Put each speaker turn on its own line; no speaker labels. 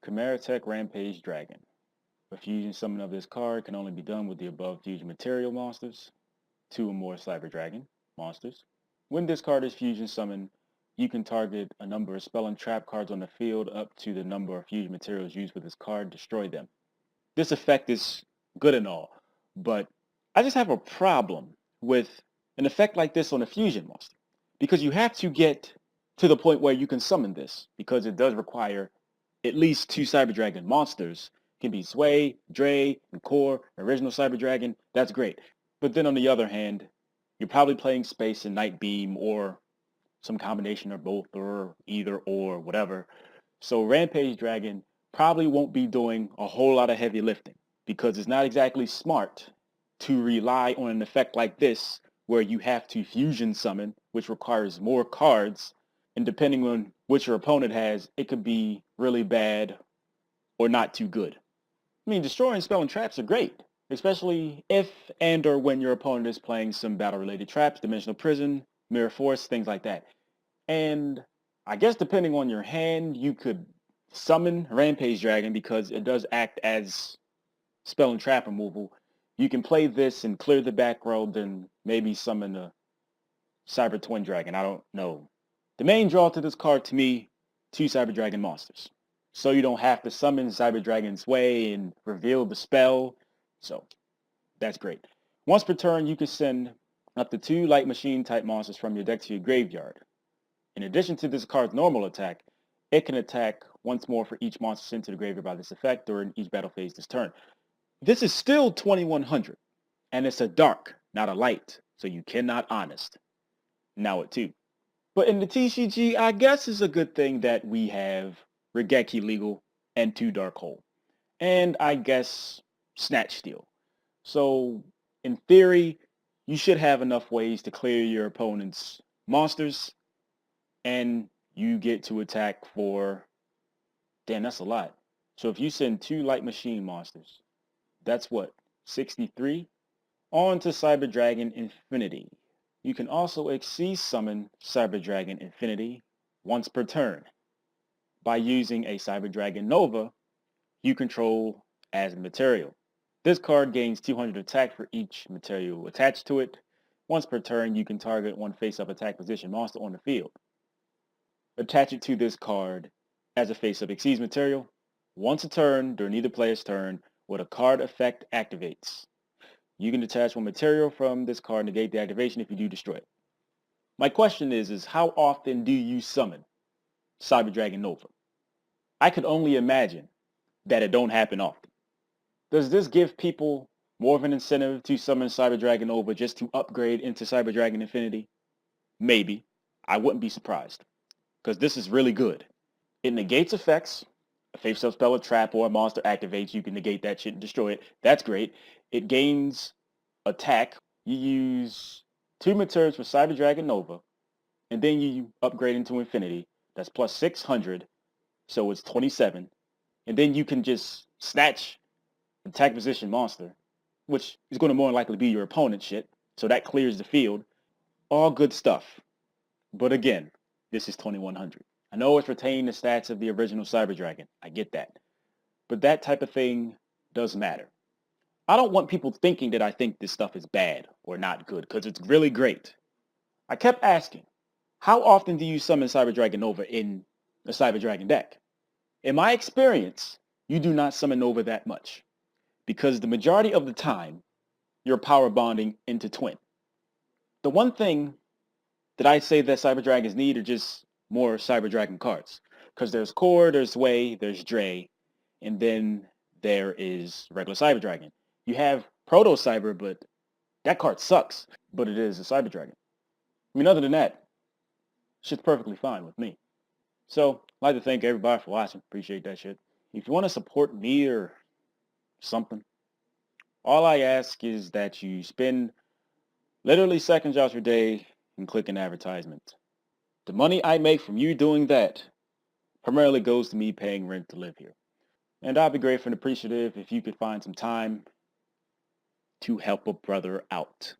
Chimeratech Rampage Dragon. A fusion summon of this card can only be done with the above fusion material monsters, 2 or more Cyber Dragon monsters. When this card is fusion summoned, you can target a number of spell and trap cards on the field up to the number of fusion materials used with this card, destroy them. This effect is good and all, but I just have a problem with an effect like this on a fusion monster, because you have to get to the point where you can summon this, because it does require at least 2 Cyber Dragon monsters. It can be Sway, Dre, and Core, original Cyber Dragon. That's great. But then on the other hand, you're probably playing Space and Night Beam or some combination of both or either or whatever. So Rampage Dragon probably won't be doing a whole lot of heavy lifting, because it's not exactly smart to rely on an effect like this where you have to fusion summon, which requires more cards, and depending on what your opponent has, it could be really bad or not too good. I mean, destroying spell and traps are great, especially if and or when your opponent is playing some battle-related traps, Dimensional Prison, Mirror Force, things like that. And I guess depending on your hand, you could summon Rampage Dragon because it does act as spell and trap removal. You can play this and clear the back row, then maybe summon a Cyber Twin Dragon. I don't know. The main draw to this card to me, 2 Cyber Dragon monsters. So you don't have to summon Cyber Dragon's Way and reveal the spell. So that's great. Once per turn, you can send up to 2 Light Machine type monsters from your deck to your graveyard. In addition to this card's normal attack, it can attack once more for each monster sent to the graveyard by this effect during each battle phase this turn. This is still 2100, and it's a dark, not a light, so you cannot honest. Now at 2. But in the TCG, I guess it's a good thing that we have Regeki Legal and 2 Dark Hole. And I guess Snatch Steal. So in theory, you should have enough ways to clear your opponent's monsters, and you get to attack for, damn, that's a lot. So if you send 2 Light Machine monsters, that's what, 63? On to Cyber Dragon Infinity. You can also Xyz summon Cyber Dragon Infinity once per turn by using a Cyber Dragon Nova you control as material. This card gains 200 attack for each material attached to it. Once per turn, you can target 1 face-up attack position monster on the field. Attach it to this card as a face-up Xyz material. Once a turn during either player's turn, when a card effect activates, you can detach 1 material from this card and negate the activation if you do destroy it. My question is how often do you summon Cyber Dragon Nova? I could only imagine that it don't happen often. Does this give people more of an incentive to summon Cyber Dragon Nova just to upgrade into Cyber Dragon Infinity? Maybe. I wouldn't be surprised, because this is really good. It negates effects. A face-up spell, a trap, or a monster activates, you can negate that shit and destroy it. That's great. It gains attack. You use 2 materials for Cyber Dragon Nova, and then you upgrade into Infinity. That's plus 600, so it's 27. And then you can just snatch attack position monster, which is going to more likely be your opponent's shit, so that clears the field. All good stuff. But again, this is 2100. I know it's retaining the stats of the original Cyber Dragon. I get that. But that type of thing does matter. I don't want people thinking that I think this stuff is bad or not good, because it's really great. I kept asking, how often do you summon Cyber Dragon Nova in a Cyber Dragon deck? In my experience, you do not summon Nova that much, because the majority of the time, you're power bonding into Twin. The one thing that I say that Cyber Dragons need are just more Cyber Dragon cards, because there's Core, there's Sway, there's Dre, and then there is regular Cyber Dragon. You have Proto Cyber, but that card sucks, but it is a Cyber Dragon. I mean, other than that, shit's perfectly fine with me. So, I'd like to thank everybody for watching. Appreciate that shit. If you want to support me or something, all I ask is that you spend literally seconds out your day and click an advertisement. The money I make from you doing that primarily goes to me paying rent to live here. And I'd be grateful and appreciative if you could find some time to help a brother out.